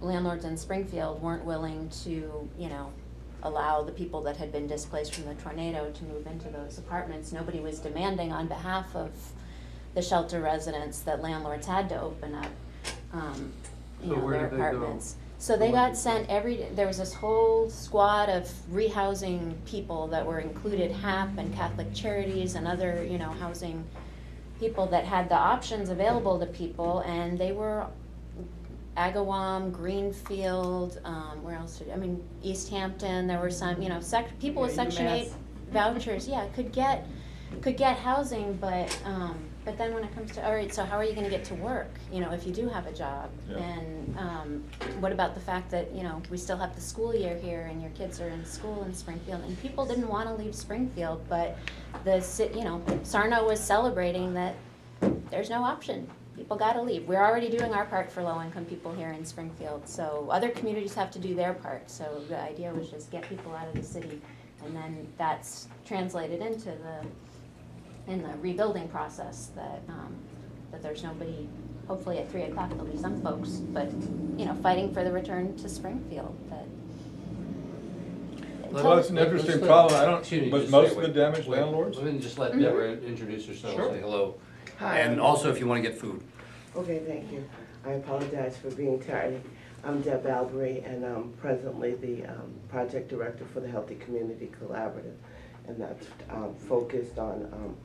landlords in Springfield weren't willing to, you know, allow the people that had been displaced from the tornado to move into those apartments. Nobody was demanding on behalf of the shelter residents that landlords had to open up, their apartments. So they got sent there was this whole squad of rehousing people that were included HAP and Catholic Charities and other, housing people that had the options available to people, and they were Agawam, Greenfield, where else East Hampton. There were some, people with Section 8 vouchers, could get housing, but then when it comes to, all right, so how are you going to get to work, if you do have a job? Yeah. And what about the fact that, we still have the school year here and your kids are in school in Springfield, and people didn't want to leave Springfield, but Sarno was celebrating that there's no option. People got to leave. We're already doing our part for low-income people here in Springfield, so other communities have to do their part. So the idea was just get people out of the city, and then that's translated into in the rebuilding process that there's nobody. Hopefully at 3 o'clock there'll be some folks, but fighting for the return to Springfield. Well, it's an interesting problem. Was most of the damage wait, landlords? Let me just let Deborah introduce herself, Sure. say hello. Hi. And also if you want to get food. Okay, thank you. I apologize for being tardy. I'm Deb Albury, and I'm presently the project director for the Healthy Community Collaborative, and that's focused on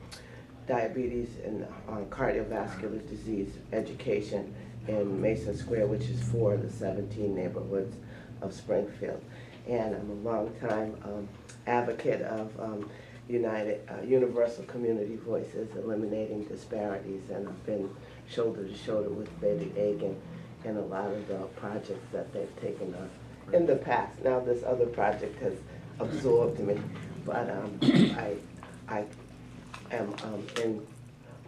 diabetes and on cardiovascular disease education in Mason Square, which is 4 of the 17 neighborhoods of Springfield. And I'm a longtime advocate of Universal Community Voices, eliminating disparities, and I've been shoulder to shoulder with Betty Agan in a lot of the projects that they've taken on in the past. Now this other project has absorbed me, but I am in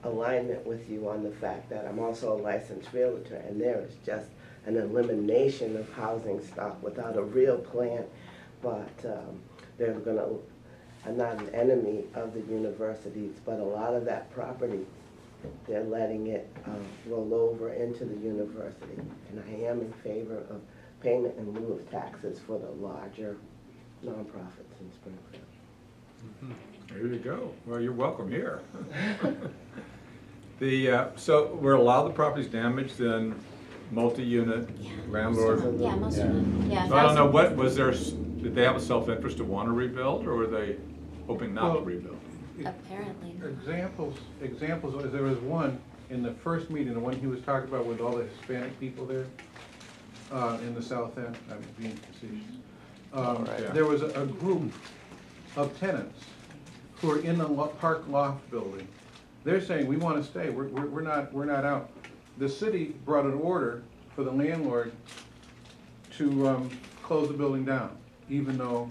alignment with you on the fact that I'm also a licensed realtor, and there is just an elimination of housing stock without a real plan. But they're I'm not an enemy of the universities, but a lot of that property, they're letting it roll over into the university. And I am in favor of payment in lieu of taxes for the larger nonprofits in Springfield. Mm-hmm. There you go. Well, you're welcome here. So we're allowed the properties damaged, then multi-unit landlord. Yeah, most of them. Yeah. So I don't know, did they have a self-interest to want to rebuild, or were they hoping not to rebuild? Apparently. Examples, there was one in the first meeting, the one he was talking about with all the Hispanic people there in the South End. I'm being facetious. There was a group of tenants who are in the park loft building. They're saying, we want to stay, we're not out. The city brought an order for the landlord to close the building down, even though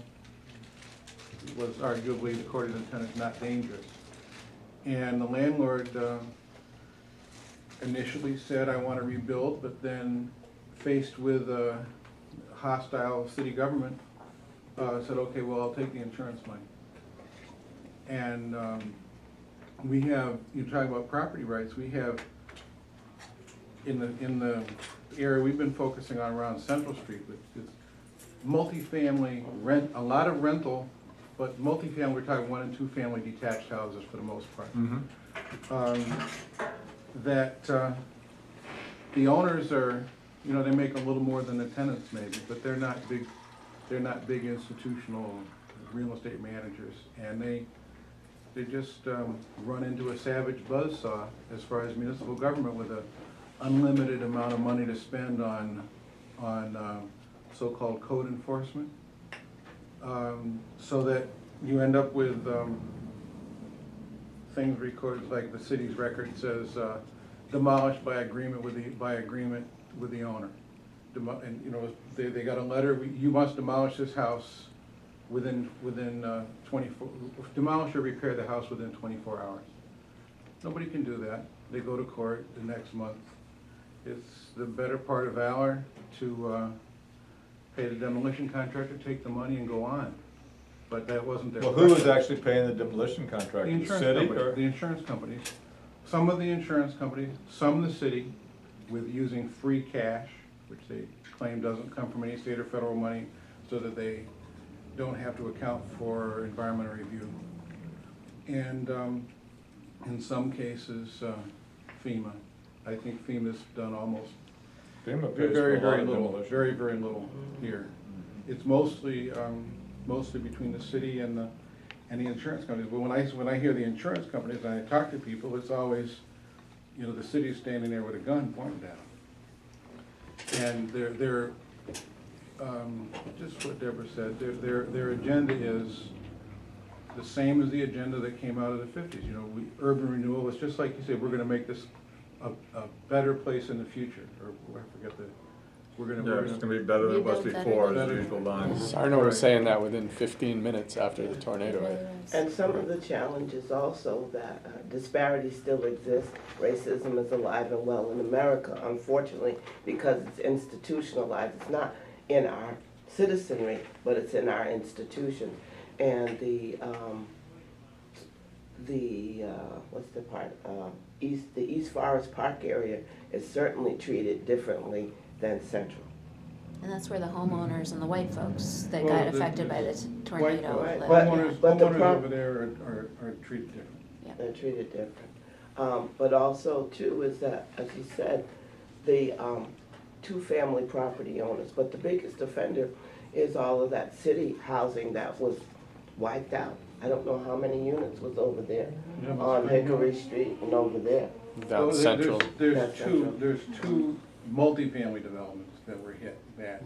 it was arguably, according to the tenants, not dangerous. And the landlord initially said, I want to rebuild, but then faced with a hostile city government, said, okay, well, I'll take the insurance money. And we have, you talk about property rights, we have in the area we've been focusing on around Central Street, it's multifamily rent, a lot of rental, but multifamily, we're talking 1 and 2 family detached houses for the most part. Mm-hmm. That the owners are, they make a little more than the tenants maybe, but they're not big institutional real estate managers, and they just run into a savage buzzsaw as far as municipal government with an unlimited amount of money to spend on so-called code enforcement, so that you end up with things recorded like the city's record says demolished by agreement with the owner. And they got a letter, you must demolish this house within 24, demolish or repair the house within 24 hours. Nobody can do that. They go to court the next month. It's the better part of valor to pay the demolition contractor, take the money and go on. But that wasn't their Well, who was actually paying the demolition contractor? The insurance city, company, or? the insurance companies. Some of the insurance companies, some the city, with using free cash which they claim doesn't come from any state or federal money, so that they don't have to account for environmental review. And in some cases, FEMA. I think FEMA's done almost FEMA pays for very, a lot very of little, demolition. very, very little here. It's mostly, mostly between the city and the insurance companies. But when I hear the insurance companies and I talk to people, it's always, you know, the city's standing there with a gun pointed at them. And they're just what Deborah said, their agenda is the same as the agenda that came out of the 50s. You know, urban renewal, it's just like you said, we're gonna make this a better place in the future, or I forget the, Yeah, it's gonna be better than it was Rebuild before, better. as the usual line. Sarno was saying that within 15 minutes after the tornado. And some of the challenges also that disparities still exist. Racism is alive and well in America, unfortunately, because it's institutionalized. It's not in our citizenry, but it's in our institutions. And the what's the part? The East Forest Park area is certainly treated differently than Central. And that's where the homeowners and the white folks that got affected by the tornado White live. homeowners, But the homeowners over there are treated different. Yeah. They're treated different. But also too is that, as you said, the two-family property owners, but the biggest offender is all of that city housing that was wiped out. I don't know how many units was over there Yeah, but on Springfield- Hickory Street and over there. Down Well, Central. There's two multifamily developments that were hit bad.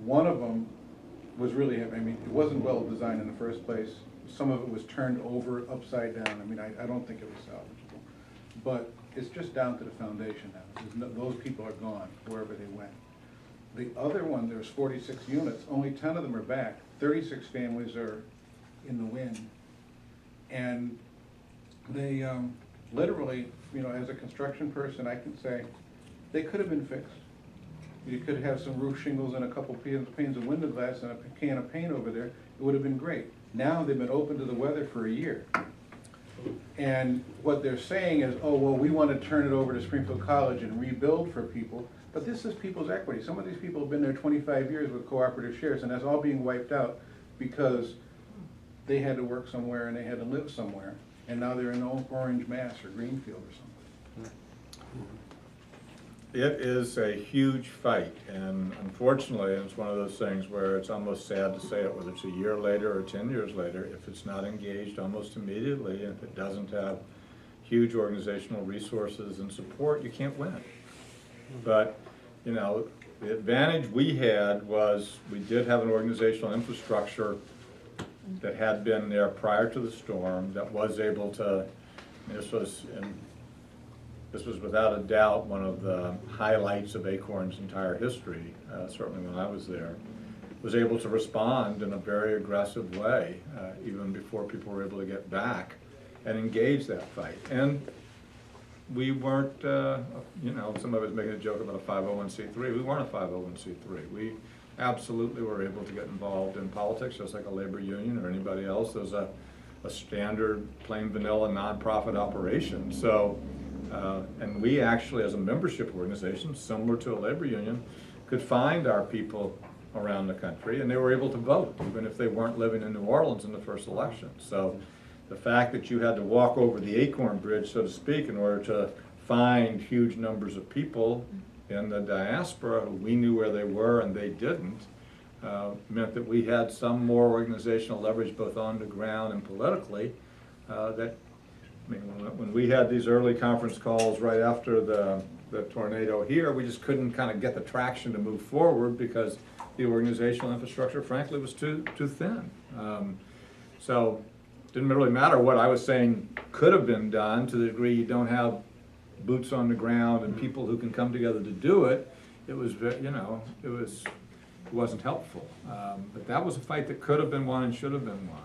One of them was really, I mean, it wasn't well designed in the first place. Some of it was turned over upside down. I mean, I don't think it was salvageable. But it's just down to the foundation now. Those people are gone wherever they went. The other one, there's 46 units, only 10 of them are back. 36 families are in the wind. And they literally, you know, as a construction person, I can say, they could have been fixed. You could have some roof shingles and a couple panes of window glass and a can of paint over there. It would have been great. Now they've been open to the weather for a year. And what they're saying is, oh, well, we want to turn it over to Springfield College and rebuild for people. But this is people's equity. Some of these people have been there 25 years with cooperative shares, and that's all being wiped out because they had to work somewhere and they had to live somewhere. And now they're in Orange, Mass, or Greenfield or something. It is a huge fight, and unfortunately, it's one of those things where it's almost sad to say it, whether it's a year later or 10 years later, if it's not engaged almost immediately, and if it doesn't have huge organizational resources and support, you can't win. But, you know, the advantage we had was we did have an organizational infrastructure that had been there prior to the storm that was able to, this was without a doubt one of the highlights of ACORN's entire history, certainly when I was there, was able to respond in a very aggressive way, even before people were able to get back and engage that fight. And we weren't, you know, somebody was making a joke about a 501c3. We weren't a 501c3. We absolutely were able to get involved in politics just like a labor union or anybody else. There's a standard, plain vanilla nonprofit operation. So, and we actually, as a membership organization, similar to a labor union, could find our people around the country, and they were able to vote, even if they weren't living in New Orleans in the first election. So the fact that you had to walk over the ACORN bridge, so to speak, in order to find huge numbers of people in the diaspora who we knew where they were and they didn't, meant that we had some more organizational leverage both on the ground and politically. That, I mean, when we had these early conference calls right after the tornado here, we just couldn't kind of get the traction to move forward because the organizational infrastructure, frankly, was too thin. So it didn't really matter what I was saying could have been done, to the degree you don't have boots on the ground and people who can come together to do it. It was, you know, it wasn't helpful. But that was a fight that could have been won and should have been won.